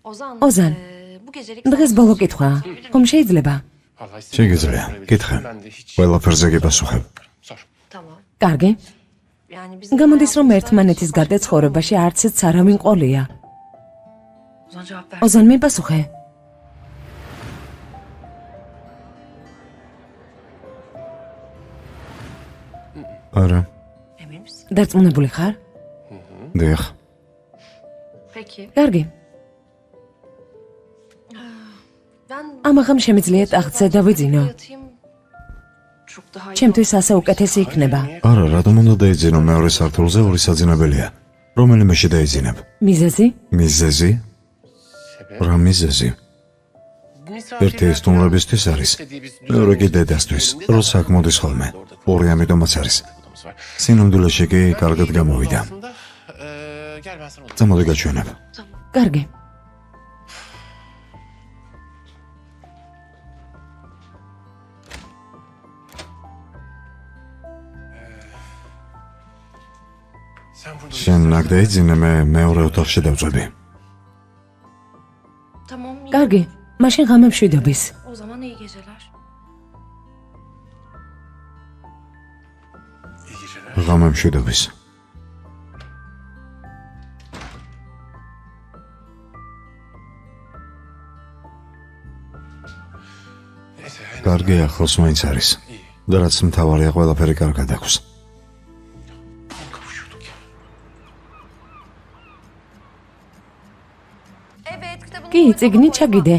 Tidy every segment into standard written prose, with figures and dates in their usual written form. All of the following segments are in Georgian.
ოზან, დღეს ბოლო კითხვაა, ხომ შეიძლება? შეგიძლია, კითხე. ყველაფერზე გიპასუხებ. კარგი. გამოდის, რომ ერთმანეთის გარდა ცხოვრებაში არცეც არავინ ყოლია. ოზან, მიპასუხე. არა. დარწმუნებული ხარ? დიახ. კარგი. ამაღამ შემიძლია ტახტზე დავიძინო. ჩემთვის ასე უკეთესი იქნება. არა, რატომ უნდა დაიძინო მეორე სართულზე ორი საძინებელია? რომელიმეში დაიძინებ? მიზეზი? მიზეზი? რა მიზეზი? ერთი სტუმრებისთვის არის, მეორე კი დედასთვის, რო აქ მოდის ხოლმე. ორი ამიტომაც არის. სინამდვილეში კი კარგად გამოვიდა. წამოდი გაჩვენებ. კარგი. შენ ნაკ დაიძინე, მე მეორე ოთახში დავწვევი. კარგი, მაშინ ღამებში დობის. ღამებში დობის. კარგი, ახლოს მაინც არის. და რაც მთავარია, ყველაფერი კარგად აქვს. კი, წიგნი ჩაგიდე.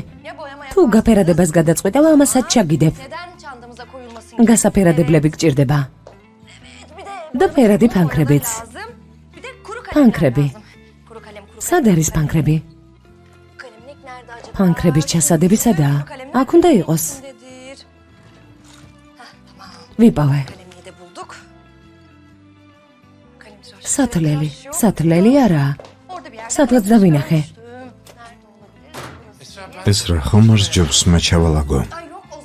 თუ გაფერადებას გადაწყვეტავ, ამასაც ჩაგიდებ. გასაფერადებლები გჭირდება. და ფერადი ფანქრებიც. ფანქრები. სად არის ფანქრები? ფანქრების ჩასადები სადაა? აქ უნდა იყოს. ვიპოვე. სათლელი. სათლელი არაა. სადღაც დავინახე. ეს რა ხომარს ჯობს მე ჩავალაგო.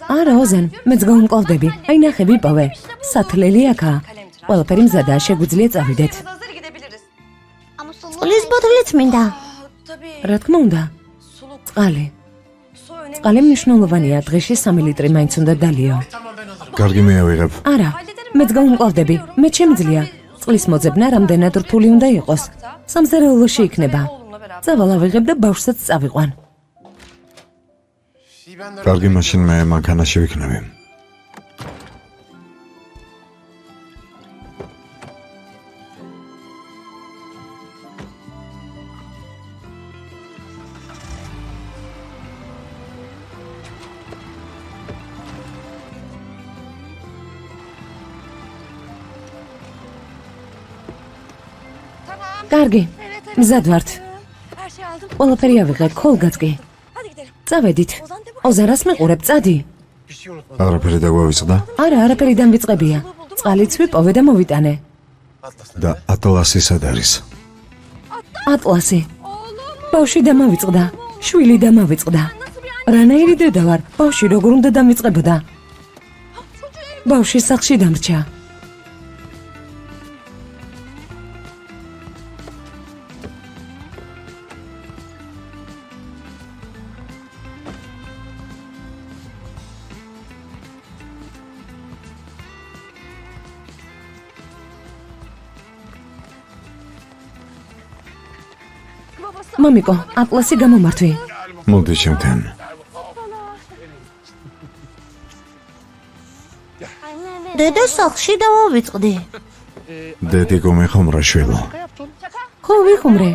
არა, ოზან, მეც გაუმკლავდები. აი ნახე, ვიპოვე. სათლელი აქაა. ყველაფერი მზადაა, შეგვიძლია წავიდეთ. წყლის ბოთლიც მინდა. რა თქმა უნდა. წყალი. წყალი მნიშვნელოვანია, დღეში 3 ლიტრი მაინც უნდა დალიო. კარგი, მე ავიღებ. არა, მეც გაუმკლავდები. მე შემიძლია. წყლის მოძებნა რამდენად რთული უნდა იყოს. სამზარეულოში იქნება. წავალ ავიღებ და ბავშვსაც წავიყვან. კარგი, მაშინ მე მანქანაში ვიქნები. კარგი, მზად ვართ. ყველაფერი ავიღე, ქოლგაც კი. წავედით. ოზარას მეყურებ, წადი. არაფერი დაგვავიწყდა? არა, არაფერი დამვიწყებია. წყალიც ვიპოვე და მოვიტანე. და ატლასი სად არის? ატლასი. ბავშვი დამავიწყდა. შვილი დამავიწყდა. რანაირი დედა ვარ, ბავშვი როგორ უნდა დამვიწყებოდა? ბავშვი სახლში დამრჩა. მამიკო, ატლასი გამომართვი. მოდი ჩემთან. დედა სახლში დავავიწყდი. დედიკო მეხომრა შვილო. ხო, ვიხუმრე.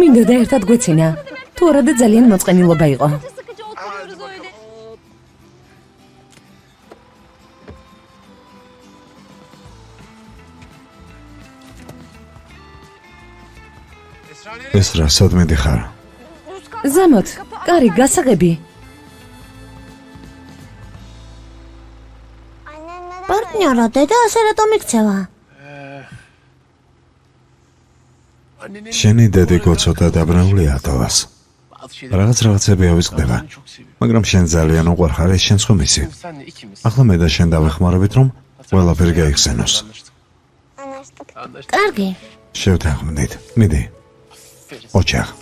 მინდა და ერთად გვეცინა. თუ არა და ძალიან მოწყენილობა იყო. ეს რა, სად მიდიხარ? ზემოთ, კარი, გასაღები. პარტნიორა, დედა ასე რატომ იქცევა? შენი დედიკო ცოტა დაბრუნებულია ატლას. რაღაცები ავიწყდება, მაგრამ შენ ძალიან უყვარხარ, ეს შენს ხომ ისი. ახლა მე და შენ დავეხმარებით, რომ ყველაფერი გაიხსენოს. კარგი. შევთანხმდით, მიდი. ოჩახ.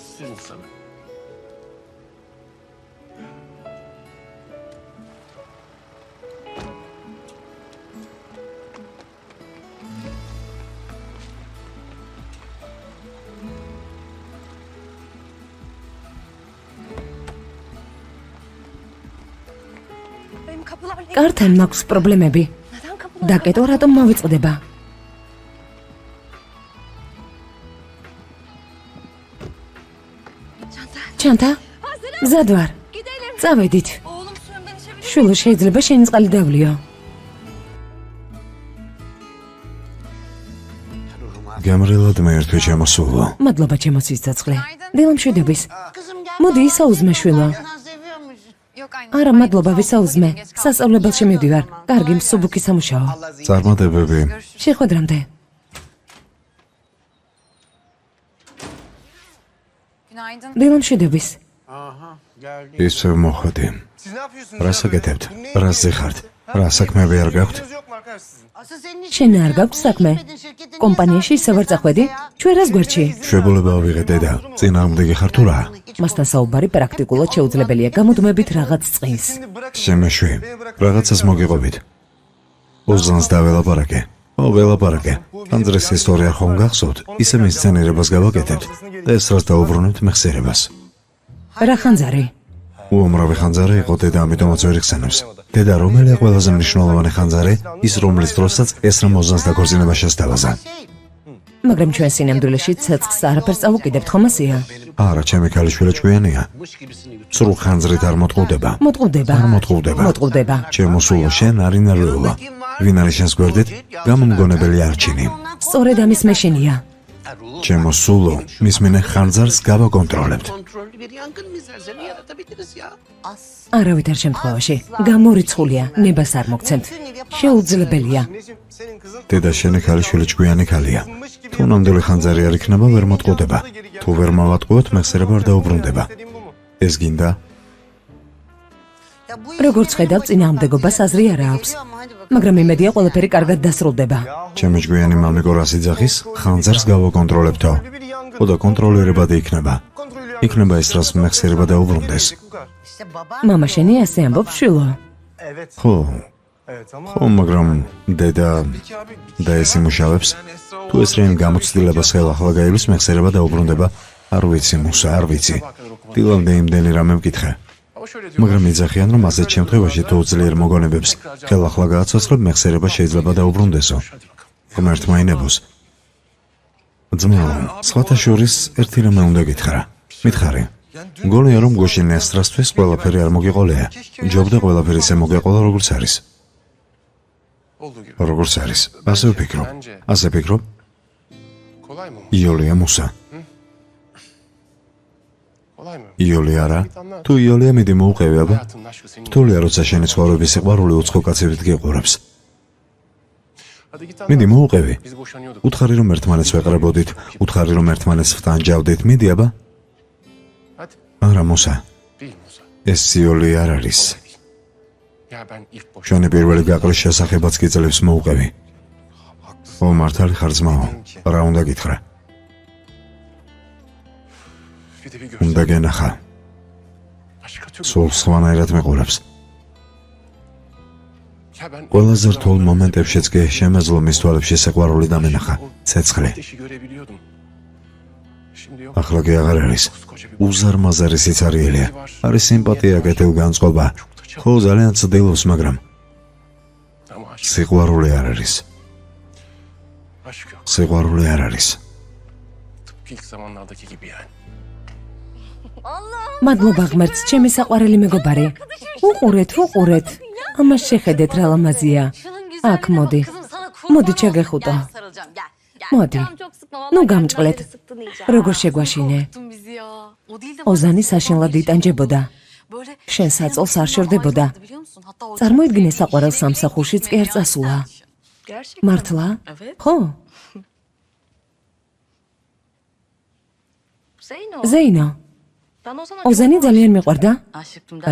კართან მაქვს პრობლემები. დაკეტო რატომ მოვიწყდება? ჩანთა? მზად ვარ. წავედით. შვილო შეიძლება შენი წყალი დავლიო. გამრილად მე ერთვე შემოსულო. მადლობა ჩემო ციცოცხლე. დილამშვიდობის. მოდი ისაუზმე შვილო. არა, მადლობა ვისაუზმე. სასწავლებელში მივდივარ. კარგი მსუბუქი სამუშაო. წარმატებები. შეხვედრამდე. დილამშვიდობის. ისევ მოხვდი. რას აკეთებთ? რას ზეხართ? რა საქმეები არ გაქვთ? შენ არ გაქვს საქმე? კომპანიაში ისე ვარ წახვედი? ჩვენ რას გვერდში? შებოლება ავიღე დედა. წინააღმდეგი ხარ თუ რა? მასთან საუბარი პრაქტიკულად შეუძლებელია. გამოდმებით რაღაც წყინს. შემეშვი. რაღაცას მოგიყვებით. უზანს დაველაპარაკე. ველაპარაკე. ხანძრის ისტორია ხომ გახსოვთ? ისე მისცენირებას გავაკეთებთ და ეს რას დაუბრუნებთ მეხსიერებას. რა ხანძარი? უამრავი ხანძარი იყო დედა, ამიტომაც ვერ იხსენებს. დედა რომელია ყველაზე მნიშვნელოვანი ხანძარი? ის რომლის დროსაც ესრა მოზანს დაქორწინება შესთავაზა. მაგრამ ჩვენ სინამდვილეში ცეცხლს არაფერს წავუკიდებთ, ხომ ასეა? არა, ჩემი ქალიშვილი ჭკვიანია. სრულ ხანძრით არ მოტყუდება. მოტყუდება. არ მოტყუდება. მოტყუდება. ჩემო სულო, შენ არინარიულა. ვინ არის შენს გვერდით? გამომგონებელი არჩინი. სწორედ ამის მეშინია. ჩემო სულო, მისმინე ხანძარს გავაკონტროლებთ. არავითარ შემთხვევაში. გამორიცხულია, ნებას არ მოგცემთ. შეუძლებელია. დედა შენი ქალიშვილი ჭკვიანი ქალია. თუ ნამდვილი ხანძარი არ იქნება, ვერ მოტყუდება. თუ ვერ მოვატყუოთ, მეხსიერება არ დაუბრუნდება. ეს გინდა? როგორც ხედავ, წინააღმდეგობას აზრი არა აქვს. მაგრამ იმედია ყველაფერი კარგად დასრულდება. ჩემი ჭკვიანი მამიკო რას იძახის? ხანძარს გავაკონტროლებთო. ხოდა კონტროლირებადი იქნება. იქნება ის, რაც მეხსიერება დაუბრუნდეს. მამა შენი ასე ამბობს, შვილო. ხო, მაგრამ დედა და ეს იმუშავებს. თუ ეს რაიმ გამოცდილებას ხელახლა გაივლის, მეხსიერება დაუბრუნდება. არ ვიცი, მუსა, არ ვიცი. დილამდე იმდენი რამე მკითხე. მაგრამ იძახიან, რომ ასეთ შემთხვევაში თუ ძლიერ მოგონებებს ხელახლა გააცოცხლებ, მეხსიერება შეიძლება დაუბრუნდესო. ღმერთმა ინებოს. ძმაო, სხვათა შორის ერთი რამე უნდა გითხრა. მითხარი. მგონია, რომ გუშინ ესტრასთვის ყველაფერი არ მოგიყოლია. ჯობდა ყველაფერი ისე მოგეყოლა, როგორც არის. როგორც არის. ასე ვფიქრობ. ასე ვფიქრობ. იოლია მუსა. იოლია რა? თუ იოლია მიდი მოუყევი აბა. რთულია, როცა შენი ცხოვრების სიყვარული უცხო კაცებით გიყურებს. მიდი მოუყევი. უთხარი რომ ერთმანეთს ვეყრებოდით, უთხარი რომ ერთმანეთს ვტანჯავდით, მიდი აბა. არა მუსა. ეს იოლია არ არის. შენი პირველი გაყრის შესახებაც გიძლევს მოუყევი. ო მართალი ხარ ძმაო, რა უნდა გითხრა? უნდა გენახა. სულ სხვანაირად მეყურებს. ყველაზე რთულ მომენტებშიც კი შემეძლო მის თვალებში სიყვარული დამენახა, ცეცხლი. ახლა კი აღარ არის. უზარმაზარი სიცარიელია. არის სიმპათია, კეთილგანწყობა. ხო, ძალიან ცდილობს, მაგრამ სიყვარული არ არის. სიყვარული არ არის. მადლობა ღმერთს, ჩემი საყვარელი მეგობარი. უყურეთ. ამას შეხედეთ რა ლამაზია. აქ მოდი. მოდი ჩაგეხუტო. მოდი. ნუ გამჭყლეთ. როგორ შეგვაშინე? ოზანი საშინლად იტანჯებოდა. შენ საწოლს არ შორდებოდა. წარმოიდგინე საყვარელ სამსახურშიც კი არ წასულა. მართლა? ხო? ზეინო. ოზანი ძალიან მიყვარდა?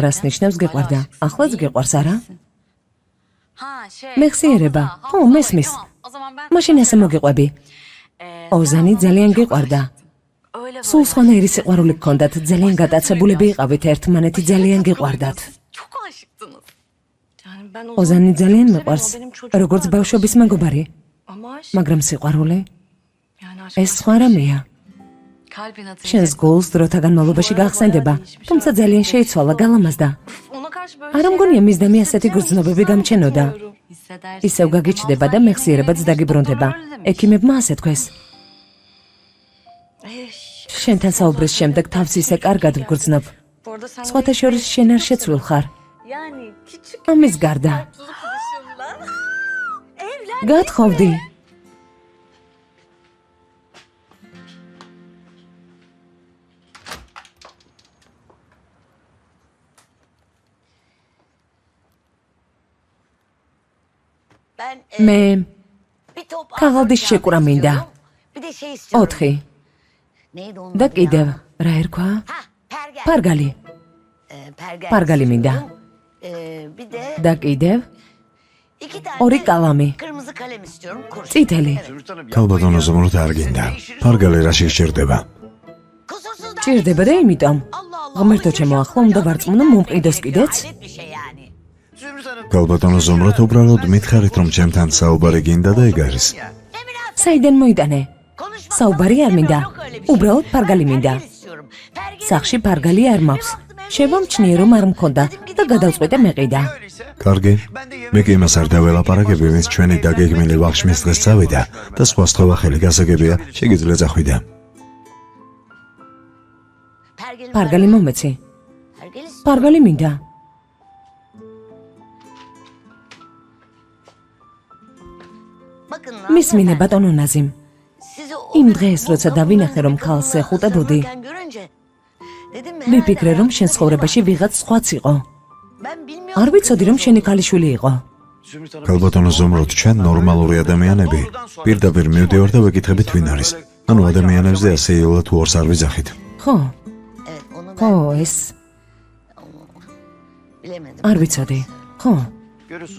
რას ნიშნავს გეყვარდა? ახლაც გეყვარს არა? მეხსიერება. ხო, მესმის. მაშინ ასე მოგიყვები. ოზანი ძალიან გეყვარდა. სულ სხვანაირი სიყვარული გქონდათ, ძალიან გატაცებულები იყავით ერთმანეთი, ძალიან გეყვარდათ. ოზანი ძალიან მიყვარს, როგორც ბავშვობის მეგობარი. მაგრამ სიყვარული? ეს სხვა რამეა. შენს გულს დროთა განმავლობაში გახსენდება, თუმცა ძალიან შეიცვალა, გალამაზდა. არ მგონია მის და მე ასეთი გრძნობები გამჩენოდა. ისევ გაგიჩნდება და მეხსიერებაც დაგიბრუნდება. ექიმებმა ასე თქვეს. შენთან საუბრის შემდეგ თავს ისე კარგად ვგრძნობ. სხვათა შორის შენ არ შეცვლილ ხარ. ამის გარდა. გათხოვდი. მე ქაღალდის შეკვრა მინდა. 4. და კიდევ რა ერქვა? პარგალი. პარგალი მინდა. და კიდევ 2 კალამი. წითელი. ქალბატონო ზომროთ არ გინდა. პარგალი რაში სჭირდება? ჭირდება და იმიტომ. ღმერთო ჩემო, ახლა უნდა ვარწმუნო მომყიდოს კიდეც? ქალბატონო ზომროთ უბრალოდ მითხარით რომ ჩემთან საუბარი გინდა და ეგ არის. საიდან მოიტანე? საუბარი არ მინდა. უბრალოდ პარგალი მინდა. სახში პარგალი არ მაქვს. შევამჩნიე რომ არ მქონდა და გადავწყვიტე მეყიდა. კარგი. მე კი იმას არ დაველაპარაკები, ვინც ჩვენი დაგეგმილი ვახშმის დღეს წავიდა და სხვა სხვავახელი გასაგებია, შეგიძლია წახვიდე. პარგალი მომეცი. პარგალი მინდა. მისმინე ბატონო ნაზიმ. იმ დღეს როცა დავინახე რომ ქალს ეხუტებოდი, მიფიქრე რომ შენ ცხოვრებაში ვიღაც სხვაც იყო. არ ვიცოდი რომ შენი ქალიშვილი იყო. ქალბატონო ზომროთ, ჩვენ ნორმალური ადამიანები პირდაპირ მივდივარ და ვეკითხებით ვინ არის. ანუ ადამიანებზე ასე იოლად უარს არ ვიძახით. ხო, ეს არ ვიცოდი. ხო.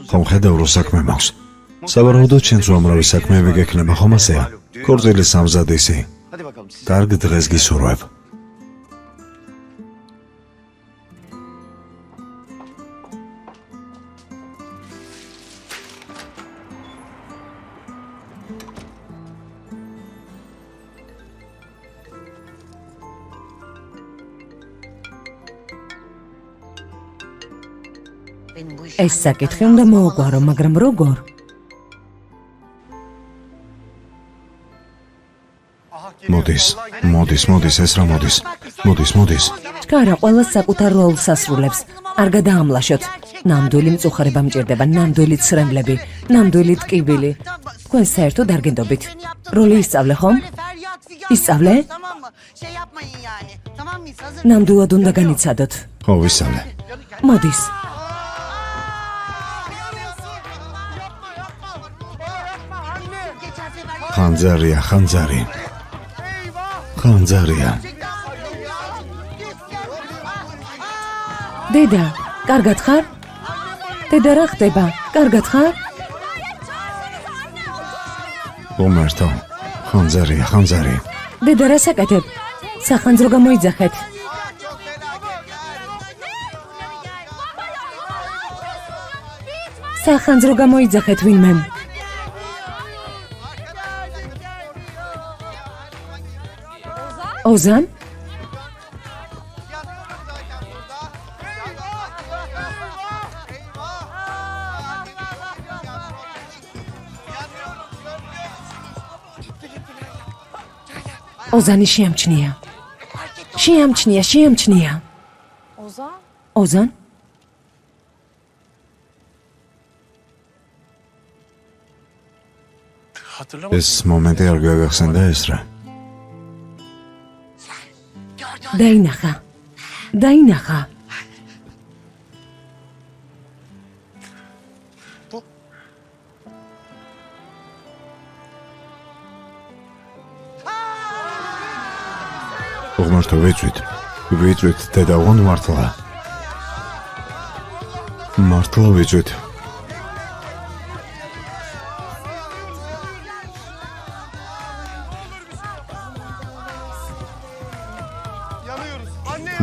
ხომ ხედავ რომ საქმე მაქვს. სავარაუდოდ ჩვენც უამრავი საქმეები გექნება, ხომ ასეა? ქორწილის სამზადისი. კარგ დღეს გისურვებ. ეს საკითხი უნდა მოუგვარო, მაგრამ როგორ? მოდის, ეს რა მოდის. ჩქარა ყველა საკუთარ როლს ასრულებს. არ გადაამლაშოთ. ნამდვილი მწუხარება მჭირდება, ნამდვილი ცრემლები, ნამდვილი ტკივილი. თქვენ საერთოდ არ გენდობით. როლი ისწავლე ხომ? ისწავლე? ნამდვილად უნდა განიცადოთ. ხო, ვისწავლე. მოდის. ხანძარია. დედა, კარგად ხარ? დედა რა ხდება? კარგად ხარ? მომართო. ხანძარი. დედა რა საკეთებ? სახანძრო გამოიძახეთ. სახანძრო გამოიძახეთ ვინმემ. ოზან? ოზანი შეამჩნია. ოზან? ეს მომენტი არ გაგახსენდა ეს რა? დაინახა. ღმერთო, ვიწვით, დედა, ვონ მართლა ვიწვით.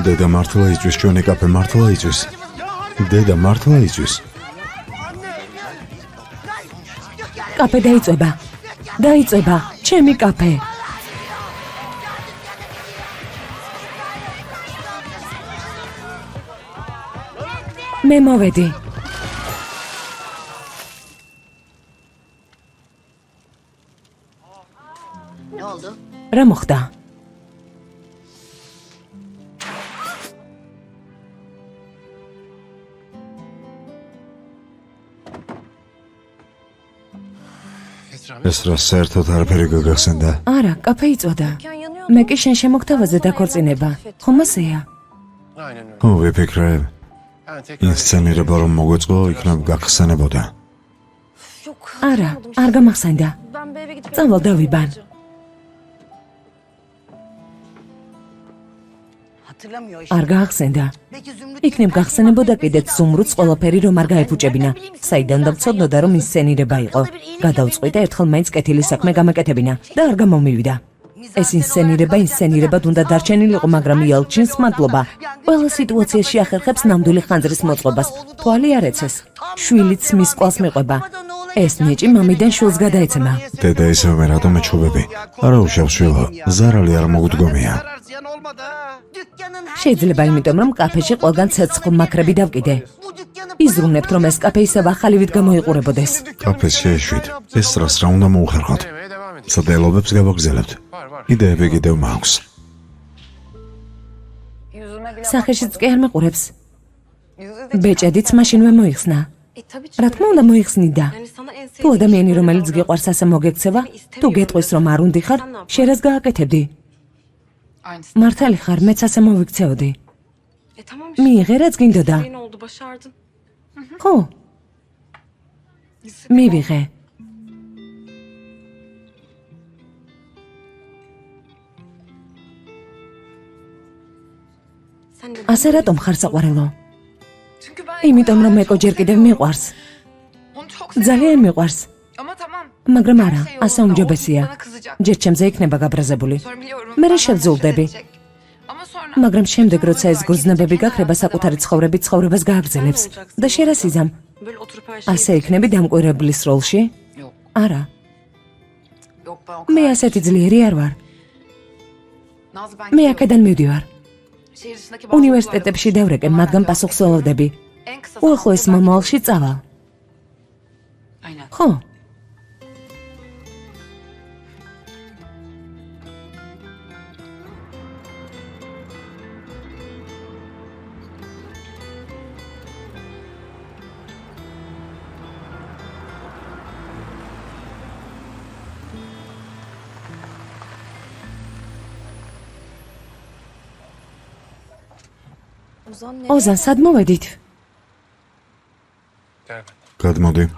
დედა მართლა იწვის, ჩვენი კაფე მართლა იწვის. დედა მართლა იწვის. კაფე დაიწება, ჩემი კაფე. მე მოვედი. რა მოხდა? ეს რა საერთოდ არაფერი გაგახსენდა? არა, კაფე იწვოდა. მე კი შენ შემოგთავაზე დაქორწინება. ხომ ასეა? ო, ვიფიქრე, ინსცენირება რომ მოგვეწყო, იქნებ გახსენებოდა. არა, არ გამახსენდა. წავალ დავიბან. არ გაახსენდა. იქნებ გახსენებოდა კიდეც ზუმრუდს ყველაფერი რომ არ გაეფუჭებინა. საიდან დავცოდნოდა რომ ინსცენირება იყო. გადავწყვიტე ერთხელ მაინც კეთილი საქმე გამეკეთებინა და არ გამომივიდა. ეს ინსცენირებად უნდა დარჩენილიყო, მაგრამ იალჩინს მადლობა. ყველა სიტუაციაში ახერხებს ნამდვილი ხანძრის მოწყობას. თვალი არ ეცეს. შვილიც მის კვალს მიყვება. ეს ნიჭი მამიდან შვილს გადაეცემა. დედა ისევ მე რატომ ეჩხუბები? არა უშავს შვილო, ზარალი არ მოგდგომია. შეიძლება იმიტომ რომ კაფეში ყველგან ცეცხლ მაქრები დავკიდე. იზრუნებთ რომ ეს კაფე ისევ ახალივით გამოიყურებოდეს. კაფეს შეეშვით. ეს რას რა უნდა მოუხერხოთ? ცდილობებს გავაგზავნებთ. იდეები კიდევ მაქვს. სახეშიც კი არ მეყურებს. ბეჭედიც მაშინვე მოიხსნა. რა თქმა უნდა მოიხსნიდა. თუ ადამიანი რომელიც გიყვარს ასე მოგექცევა, თუ გეტყვის რომ არ უნდი ხარ, შერას გააკეთებდი. მართალი ხარ, მეც ასე მოვიქცეოდი. მიიღე რაც გინდოდა. ხო. მივიღე. ასე რატომ ხარ საყვარელო? იმიტომ რომ მეკო ჯერ კიდევ მიყვარს. ძალიან მიყვარს. მაგრამ არა, ასე უმჯობესია. ჯერ ჩემზე იქნება გაბრაზებული. მე შევძულდები. მაგრამ შემდეგ როცა ეს გრძნობები გაქრება, საკუთარი ცხოვრებას გააგრძელებს და შერას იზამ. ასე იქნები დამკვირვებლის როლში? არა. მე ასეთი ძლიერი არ ვარ. მე აქედან მივდივარ. უნივერსიტეტებში დავრეკე, მათგან პასუხს ველოდები. უახლოეს მომავალში წავალ. ხო. ოზან, სად მოვედით? გადმოდი.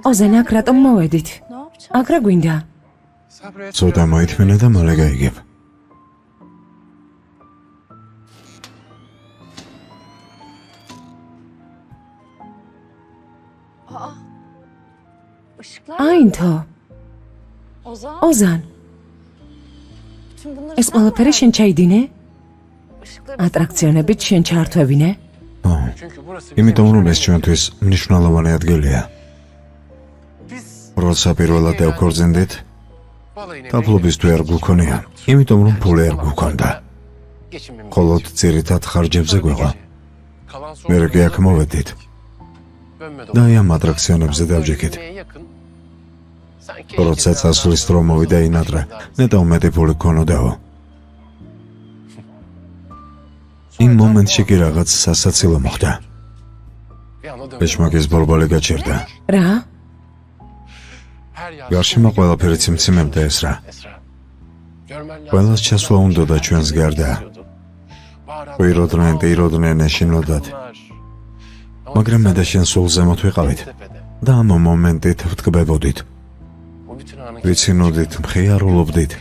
ოზან, აქ რატომ მოვედით? აქ რა გვინდა? ცოტა მოითმინე და მალე გაიგებ. აინთო. ოზან. ეს ყველაფერი შენ ჩაიდინე? ატრაქციონებით შენ ჩაართვევინე? იმიტომ რომ ეს ჩვენთვის მნიშვნელოვანი ადგილია. როცა პირველად დავქორწინდით, თაფლობის თუ არ გვქონია, იმიტომ რომ ფული არ გვქონდა. მხოლოდ ძირითად ხარჯებზე გვეყვა. მერე კი აქ მოვედით და ამ ატრაქციონებზე დავჯექით. როცა წასვლის დრო მოვიდა ინატრა, ნეტა უმეტი ფული გქონოდაო. იმ მომენტში კი რაღაც სასაცილო მოხდა. ეშმაკის ბორბალი გაჩერდა. რა? გარშემო ყველაფერი ციმციმებდა ეს რა. ყველას ჩასვლა უნდოდა ჩვენს გარდა. ვიროდნენ, ეშინოდათ. მაგრამ მე და შენ სულ ზემოთ ვიყავით და ამ მომენტით ვთკბებოდით. ვიცინოდით, მხიარულობდით.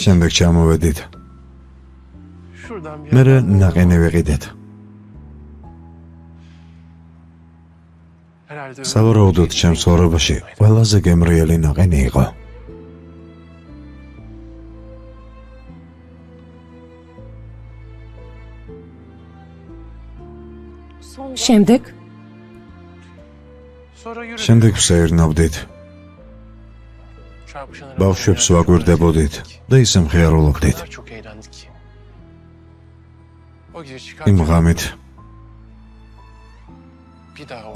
შემდეგ ჩამოვედით მე ნაყინი ვიყიდეთ. სავარაუდოდ ჩემს ცხოვრებაში ყველაზე გემრიელი ნაყინი იყო. შემდეგ ვსეირნავდით. ბავშვებს ვაგვირდებოდით და ისე მხიარულობდით. იმ ღამით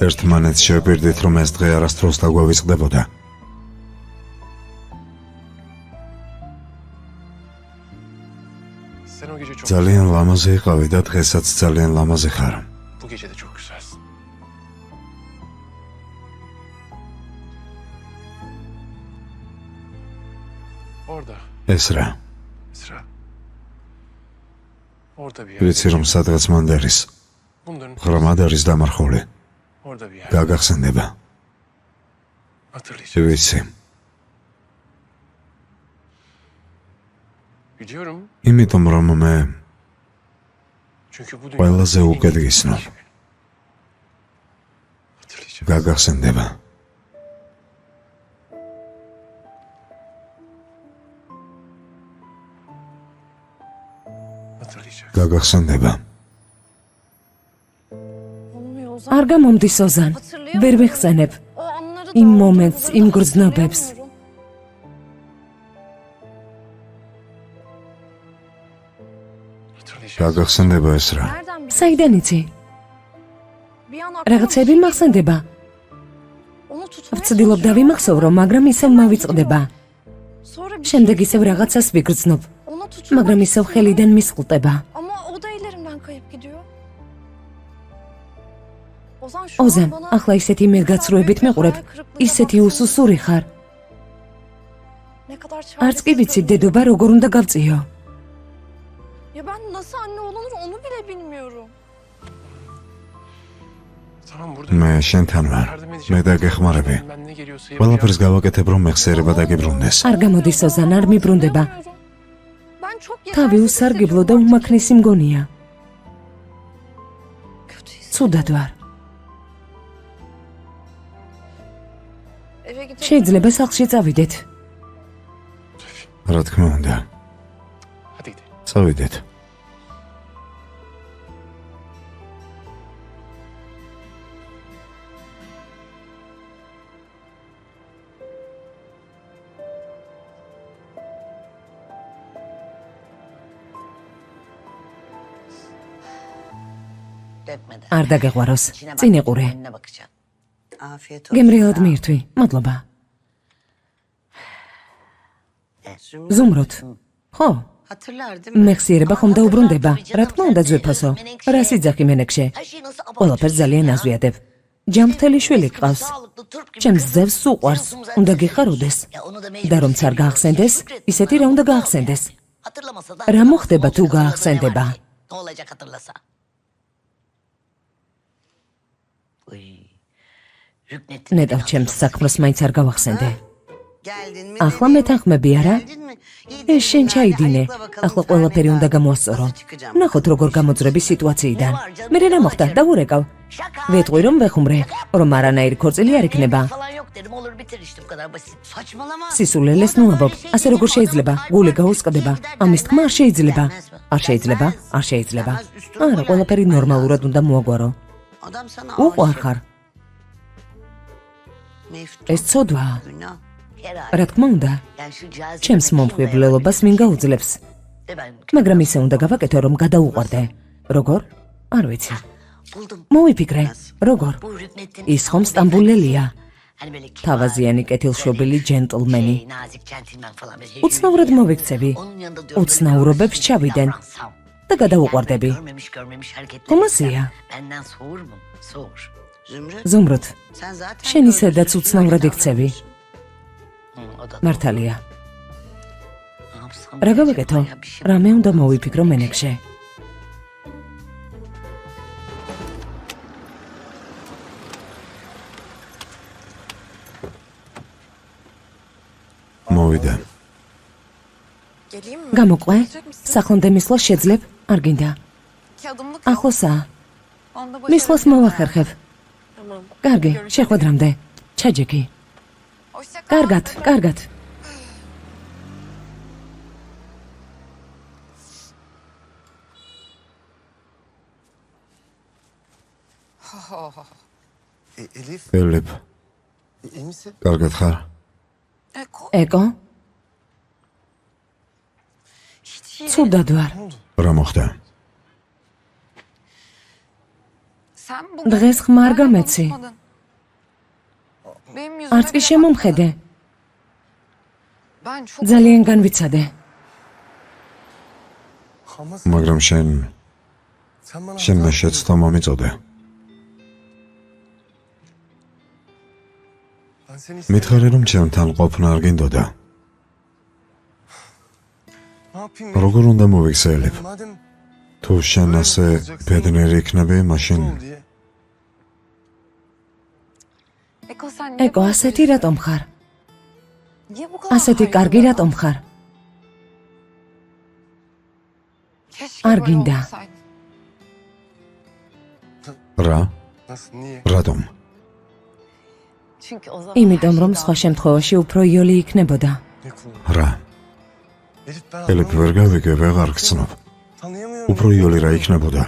ერთმანეთს შევპირდით, რომ ეს დღე არასდროს დაგვავიწყდებოდა. ძალიან ლამაზი იყავი და დღესაც ძალიან ლამაზი ხარ. ეს რა? ვიცი რომ სადღაც მანდერის ღრმად არის დამარხული. გაგახსენდება. ვიცი. იმიტომ რომ მე ყველაზე უკეთესნო. გაგახსენდება. გაგახსენდება. არ გამომდის ოზან. ვერ ვიხსენებ იმ მომენტს, იმ გრძნობებს. გაგახსენდება ეს რა? საიდან იცი? რაღაცები მახსენდება. ვცდილობ დავიმახსოვრო, მაგრამ ისევ მავიწყდება. შემდეგ ისევ რაღაცას ვიგრძნობ, მაგრამ ისევ ხელიდან მისხლტება. ოზან, ახლა ისეთი მეგაცრუებით მეყურებ, ისეთი უსუსური ხარ. არც კი ვიცი დედობა როგორ უნდა გავწიო. მე შენთან ვარ. მე დაგეხმარები. ყველაფერს გავაკეთებ, რომ მეხსიერება დაგიბრუნდეს. არ გამოდის ოზან, არ მიბრუნდება. თავი უსარგებლო და უმაქნისი მგონია. ცუდად ვარ. შეიძლება სახლში წავიდეთ. რა თქმა უნდა. წავიდეთ. არ დაგეღვაროს, წინ იყურე. გემრიელად მიირთვი, მადლობა. ზუმროთ, ხო? მეხსიერება ხომ დაუბრუნდება, რა თქმა უნდა ძვირფასო. რას იძახი მენექშე? ყველაფერს ძალიან აზვიადებ. ჯამრთელი შვილი გყავს. ჩემს ზევს უყვარს, უნდა გიხაროდეს. და რომც არ გაახსენდეს, ისეთი რა უნდა გაახსენდეს. რა მოხდება თუ გაახსენდება? ნეტავ ჩემს საქმროს მაინც არ გავახსენდე. ახლა მეთანხმები არა? ეს შენ ჩაიდინე. ახლა ყველაფერი უნდა გამოასწორო. ნახოთ როგორ გამოძრები სიტუაციიდან. მე რა მოხდა? დავურეკავ. ვეტყვი რომ ვეხუმრე, რომ არანაირი ქორწილი არ იქნება. სისულელეს ნუაბობ. ასე როგორ შეიძლება? გული გაუსყდება. ამის თქმა არ შეიძლება. არ შეიძლება? არ შეიძლება. არა, ყველაფერი ნორმალურად უნდა მოაგვარო. უყვარ ხარ. ეს ცოდვაა. რა თქმა უნდა, ჩემს მომხიბვლელობას მინ გაუძლებს. მაგრამ ისე უნდა გავაკეთო, რომ გადაუყვარდე. როგორ? არ ვიცი. მოვიფიქრე, როგორ? ის ხომ სტამბულელია. თავაზიანი კეთილშობილი ჯენტლმენი. უცნაურად მოვიქცევი. უცნაურობებს ჩავიდენ და გადაუყვარდები. ხომასია. ზუმროთ, შენ ისედაც უცნაურად იქცევი. მართალია. რა გავაკეთო? რამე უნდა მოვიფიქრო მენექშე. მოვიდა. გამოყვე? სახლამდე მისვლა შეძლებ? არ გინდა. ახლოსაა. მისვლას მოვახერხებ. კარგი, შეხვედრამდე. ჩაჯექი. კარგად, კარგად. ელიფ, კარგად ხარ? ეკო? ცუდად ვარ. რა მოხდა? დღეს ხმარ გამეცი. არც კი შემომხედე. ძალიან განვიცადე. მაგრამ შენ შეცდო მომიწოდე. მითხარი რომ ჩემთან ყოფნა არ გინდოდა. როგორ უნდა მოვიქცე ელიფ? თუ შენ ასე ბედნიერი იქნები, მაშინ ეკო, ასეთი რატომ ხარ? ასეთი კარგი რატომ ხარ? არ გინდა. რა? რატომ? იმიტომ რომ სხვა შემთხვევაში უფრო იოლი იქნებოდა. რა? ელიფ ვერ გავიგე, ვეღარ გცნობ. უფრო იოლი რა იქნებოდა?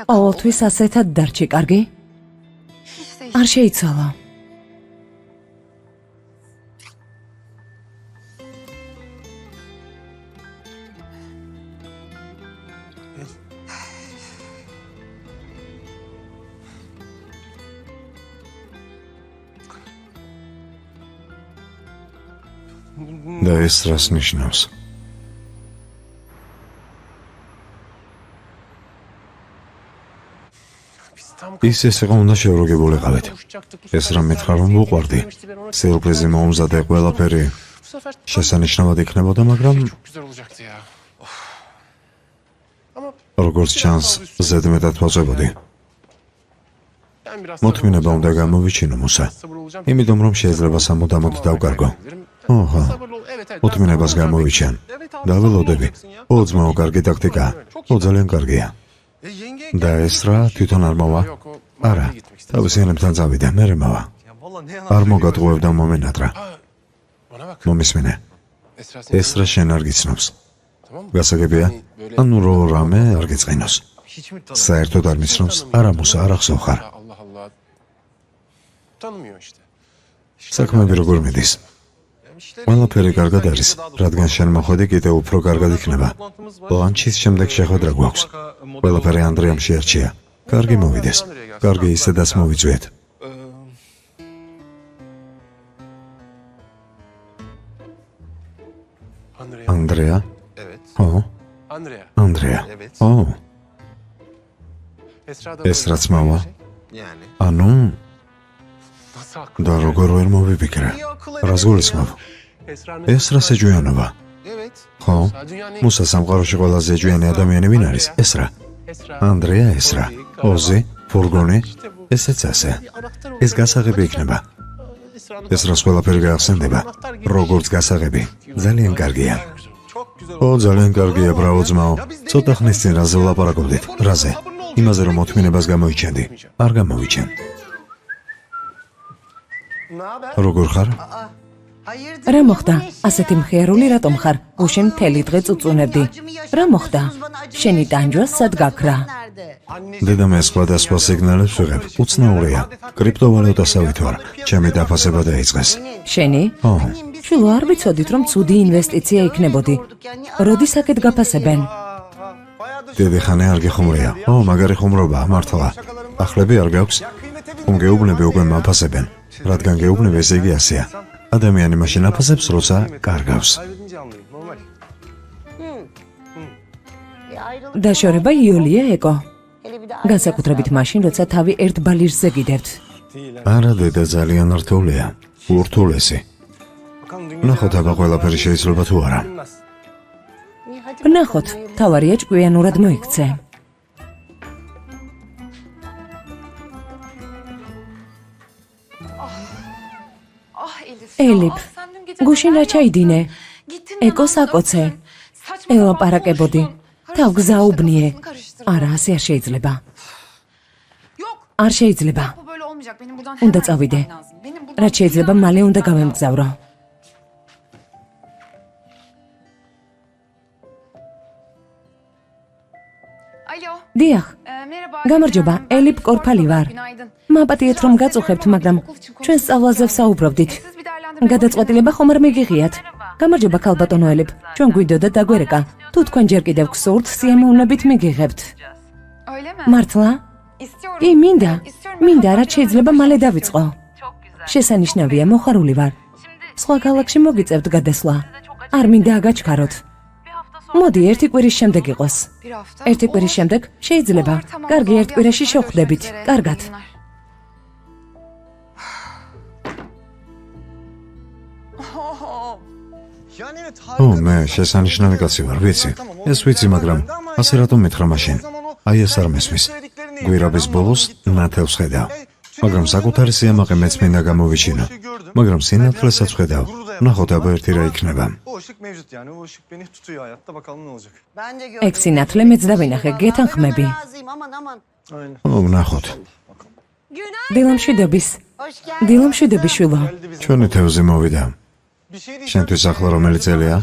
ყოველთვის ასეთად დარჩი, კარგი? არ შეიცვალა. და ეს რას ნიშნავს? ის იყო უნდა შეუროგებულიყავით. ეს რა მითხრა რომ ვუყვარდი. სიურპრიზი მომზადე, ყველაფერი შესანიშნავად იქნებოდა, მაგრამ როგორც ჩანს, ზედმეტად ვაწვევოდი. მოთმინება უნდა გამოვიჩინო, მუსა. იმიტომ რომ შეიძლება სამუდამოდ დავკარგო. ოჰო, მოთმინებას გამოვიჩენ. დაველოდები. ო, ძმაო, კარგი ტაქტიკაა. ო, ძალიან კარგია. და ეს რა, თვითონ არ მოვა? არა, თავისიანებთან წავიდა, მერე მოვა. არ მოგატყუებდა მომენატრა. მომისმინე. ეს რა შენ არ გიცნობს? გასაგებია? ანუ რო რამე არ გიწყინოს. საერთოდ არ მისნობს? არა, მუსა, არ ახსოვ ხარ. საქმეები როგორ მიდის? ყველაფერი კარგად არის, რადგან შენ მოხვედი კიდევ უფრო კარგად იქნება. ლანჩის შემდეგ შეხვედრა გვაქვს. ყველაფერი ანდრიამ შეარჩია. კარგი მოვიდეს. კარგი ისედაც მოვიწვიეთ. ანდრია? ო? ანდრია. ო? ეს რაც მოვა? ანუ? და როგორ ვერ მოვიფიქრე? რას გულისხმობ? ეს რა სეჯვიანობა? ხო? მუსა სამყაროში ყველაზე ეჯვიანი ადამიანი ვინ არის? ეს რა? ანდრია, ეს რა? ოზი? ფურგონი? ესეც ასე. ეს გასაღები იქნება. ეს რას ყველაფერი გაახსენდება? როგორც გასაღები. ძალიან კარგია. ო, ძალიან კარგია, ბრავო ძმაო. ცოტა ხნის წინ რაზე ვლაპარაკობდით? რაზე? იმაზე რომ მოთმინებას გამოვიჩენდი. არ გამოვიჩენ. როგორ ხარ? რა მოხდა? ასეთი მხიარული რატომ ხარ? უშენ მთელი დღე წუწუნებდი. რა მოხდა? შენი ტანჯვა სად გაქრა? დედამე სხვადასხვა სიგნალებს ვიღებ. უცნაურია. კრიპტოვალუტასავით ვარ. ჩემი დაფასება დაიწყეს. შენი? ო, შვილო, არ ვიცოდით რომ ცუდი ინვესტიცია იქნებოდი. როდის აქეთ გაფასებენ? დიდი ხანი არ გიხუმრია. ო, მაგარი ხუმრობა, მართლა. ახლები არ გაქვს? გეუბნები უკვე მაფასებენ. რადგან გეუბნები, ესე იგი ასეა. ადამიანი მაშინ აფასებს, როცა კარგავს. დაშორება იოლია, ეკო. განსაკუთრებით მაშინ, როცა თავი ერთ ბალირზე გიდევთ. არა, დედა ძალიან რთულია. ურთულესი. ნახოთ, აბა ყველაფერი შეიძლება თუ არა. ნახოთ, თავარია ჭკვიანურად მოიქცე. ელიფ, გუშინ რა ჩაიდინე? ეკო საკოცე. ელაპარაკებოდი. თავგზაუბნიე. არა, ასე არ შეიძლება. არ შეიძლება. უნდა წავიდე. რაც შეიძლება მალე უნდა გავემგზავრო. დიახ. გამარჯობა, ელიფ კორფალი ვარ. მაპატიეთ რომ გაწუხებთ, მაგრამ ჩვენ სწავლაზე ვსაუბრობდით. გადაწყვეტილება ხომ არ მიგიღიათ. გამარჯობა ქალბატონო ელიფ, ჩვენ გვიდოდა დაგვერეკა. თუ თქვენ ჯერ კიდევ გსურთ, სიამოვნებით მიგიღებთ. მართლა? კი, მინდა, რაც შეიძლება მალე დავიწყო. შესანიშნავია, მოხარული ვარ. სხვა ქალაქში მოგიწევთ გადასვლა. არ მინდა აგაჩქაროთ. მოდი, ერთი კვირის შემდეგ იყოს. ერთი კვირის შემდეგ? შეიძლება. კარგი, ერთ კვირაში შევხვდებით. კარგად. მე შესანიშნავი კაცი ვარ, ვიცი. ეს ვიცი, მაგრამ ასე რატომ მითხრა მაშინ? აი ეს არ მესმის. გვირაბის ბოლოს ნათელს ხედავ. მაგრამ საკუთარი სიამაყე მეც მინდა გამოვიჩინო. მაგრამ სინათლესაც ხედავ. ნახოთ აბა ერთი რა იქნება. ეგ სინათლე მეც დავინახე, გეთანხმები. ნახოთ. დილამშვიდობის შვილო. ჩვენი თევზი მოვიდა. შენთვის ახლა რომელი წელია?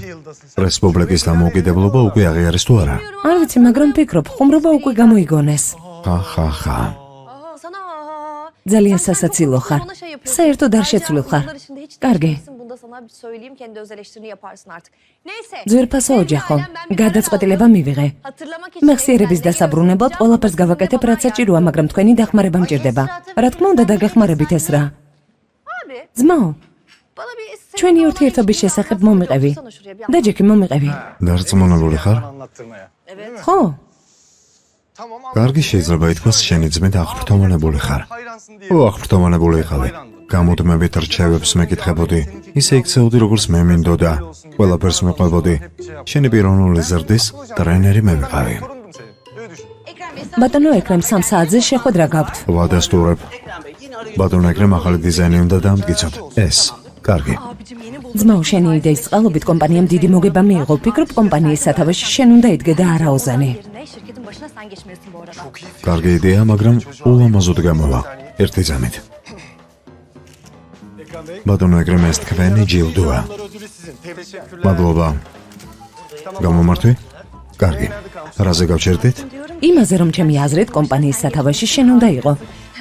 რესპუბლიკის დამოუკიდებლობა უკვე აღიარეს თუ არა? არ ვიცი, მაგრამ ფიქრობ, ხუმრობა უკვე გამოიგონეს. ხა. ძალიან სასაცილო ხარ. საერთოდ არ შეცვლილ ხარ. კარგი. ძვირფასო ოჯახო, გადაწყვეტილება მივიღე. მეხსიერების დასაბრუნებლად ყველაფერს გავაკეთებ, რაც საჭიროა, მაგრამ თქვენი დახმარება მჭირდება. რა თქმა უნდა, დაგეხმარებით ეს რა. ძმაო, ჩვენი ურთიერთობის შესახებ მომიყევი. დაჯექი მომიყევი. დარწმუნებული ხარ? ხო, კარგი, შეიძლება ითქვას, შენი ძმით აღფრთოვანებული ხარ. აღფრთოვანებული იყავი. გამუდმებით რჩევებს მეკითხებოდი. ისე იქცეოდი, როგორც მე მინდოდა. ყველაფერს მიყვებოდი. შენი პიროვნული ზრდის ტრენერი მე ვიყავი. ბატონო ეკრემ 3 საათზე შეხვედრა გაქვთ. ვადასტურებ. ბატონო ეკრემ ახალი დიზაინი უნდა დამტკიცოთ. ეს. კარგი. ძმაო, შენი იდეის წყალობით კომპანიამ დიდი მოგება მიიღო. ფიქრობ, კომპანიის სათავეში შენ უნდა იდგე და არა ოზანი. კარგი იდეა, მაგრამ ულამაზოდ გამოვა. ერთი ძამით. ბატონო ეკრემ, ეს თქვენი ჯილდოა. მადლობა. გამომართვი? კარგი. რაზე გავჩერდით? იმაზე, რომ ჩემი აზრით კომპანიის სათავეში შენ უნდა იყო.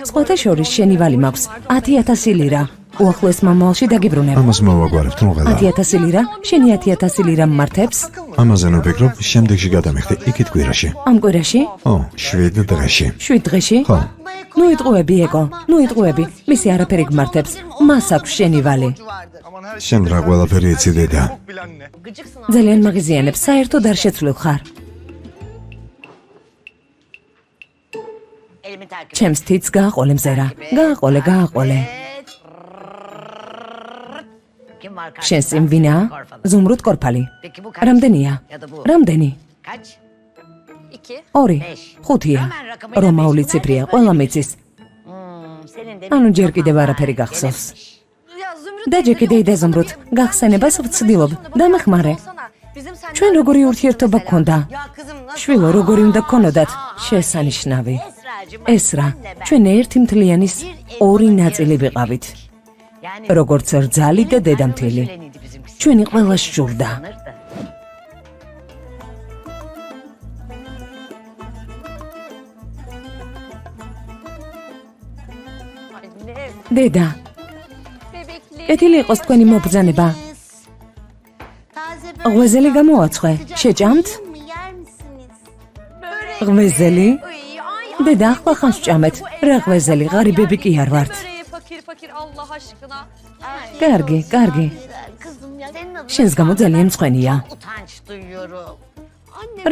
სხვათა შორის შენი ვალი მაქვს 10,000 ლირა. უახლოეს მომავალში დაგიბრუნებ. ამას მოვაგვარებთ, მოღელა. 10,000 ლირა? შენი 10,000 ლირა მართებს? ამაზე ნუფიქრობ, შემდეგში გადამიხდი, იქით კვირაში. ამ კვირაში? 7 დღეში. 7 დღეში? ხო. ნუ იტყუები, ეკო, ნუ იტყუები. მისი არაფერი გმართებს. მას აქვს შენი ვალი. შენ რა ყველაფერი იცი დედა? ძალიან მაღიზიანებს, საერთოდ არ შეცვლილ ხარ. ჩემს თითს გააყოლე მზერა. გააყოლე. შენ სიმვინა? ზუმრუდ კორფალი. რამდენია? რამდენი? 2, 5-ია. რომაული ციფრია, ყველა მიცის. ანუ ჯერ კიდევ არაფერი გახსოვს. დაჯექი დეიდა ზუმრუდ, გახსენებას ვცდილობ, დამეხმარე. ჩვენ როგორი ურთიერთობა გქონდა? შვილო, როგორი უნდა გქონოდათ? შესანიშნავი. ეს რა, ჩვენ ერთი მთლიანის 2 ნაწილი ვიყავით. როგორც რძალი და დედამთილი. ჩვენი ყველა სჯულდა. დედა, კეთილი იყოს თქვენი მობრძანება. ღვეზელი გამოაცხე, შეჭამთ? ღვეზელი? დედა, ახლა ხანს ჭამეთ. რა ღვეზელი, ღარიბები კი არ ვართ. კარგი. შენს გამო ძალიან მწვენია.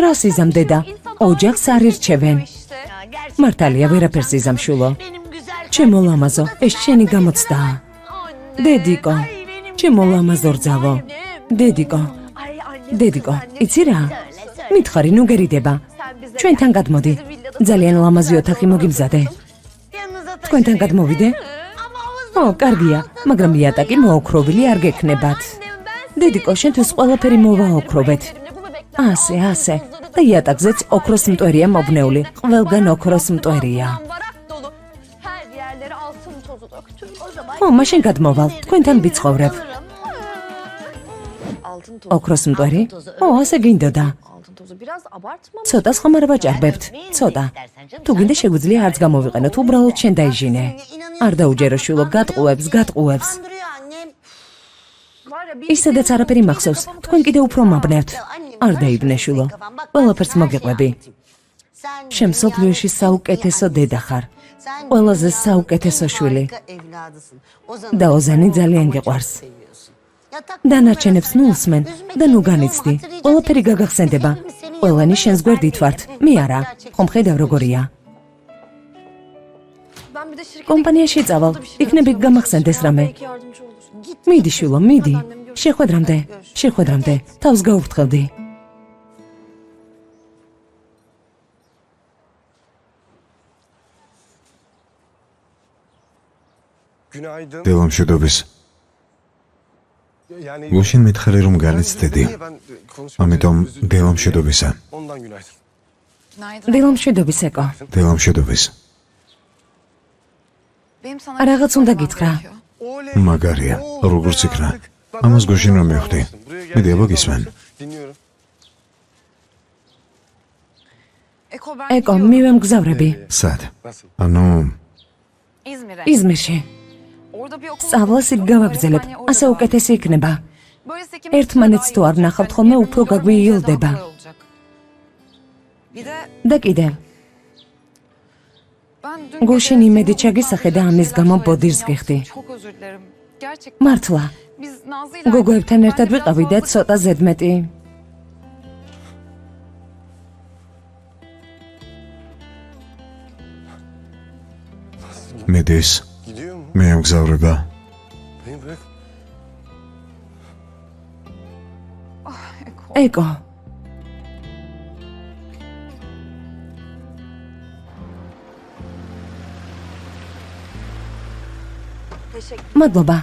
რა სიზამ დედა? ოჯახს არ ირჩევენ. მართალია, ვერაფერს იზამ შულო. ჩემო ლამაზო, ეს შენი გამოცდაა. დედიკო, ჩემო ლამაზო რძალო. დედიკო, იცი რა? მითხარი, ნუ გერიდება. ჩვენთან გადმოდი. ძალიან ლამაზი ოთახი მოგიმზადე. თქვენთან გადმოვიდე? კარგია, მაგრამ იატაკი მოოქროვილი არ გექნებათ. დედიკო, შენთვის ყველაფერი მოვაოქროვეთ. ასე. და იატაკზეც ოქროს მტვერია მობნეული. ყველგან ოქროს მტვერია. მაშინ გადმოვალ, თქვენთან ვიცხოვრებ. ოქროს მტვერი? ასე გინდოდა. ცოტა ხომ არ ვაჭარბებთ, ცოტა. თუ გინდა შეგვიძლია არც გამოვიყენოთ, უბრალოდ შენ დაიჟინე. არ დაუჯერო შვილო, გატყუებს. ისედაც არაფერი მახსოვს, თქვენ კიდე უფრო მაბნევთ. არ დაიბნე შვილო, ყველაფერს მოგიყვები. შენ მსოფლიოში საუკეთესო დედა ხარ. ყველაზე საუკეთესო შვილი. და ოზანი ძალიან გიყვარს. დანარჩენებს ნუ უსმენ და ნუ განიცდი. ყველაფერი გაგახსენდება. ყველანი შენს გვერდით ვართ, მე არა. ხომ ხედავ როგორია. კომპანიაში წავალ, იქნები გამახსენდეს რამე. მიდი შვილო, მიდი. შეხვედრამდე, თავს გაუფრთხილდი. დილამშვიდობის. გუშინ მითხარი რომ განიცდედი. ამიტომ დილამშვიდობისა. დილამშვიდობის ეკო. დილამშვიდობის. რაღაც უნდა გითხრა. მაგარია, როგორც იქნა. ამას გუშინ რომ მივხვდი. მიდი აბა გისმენ. ეკო, მივემგზავრები. სად? ანუ იზმირში. სწავლას იქ გავაგრძელებ, ასე უკეთესი იქნება. ერთმანეთს თუ არ ნახავთ ხოლმე, უფრო გაგვიილდება. და კიდევ. გუშინ იმედი ჩაგისახე და ამის გამო ბოდირს გიხდი. მართლა. გოგოებთან ერთად ვიყავი და ცოტა ზედმეტი. მედის. მე ამგზავრება. ეკო. მადლობა.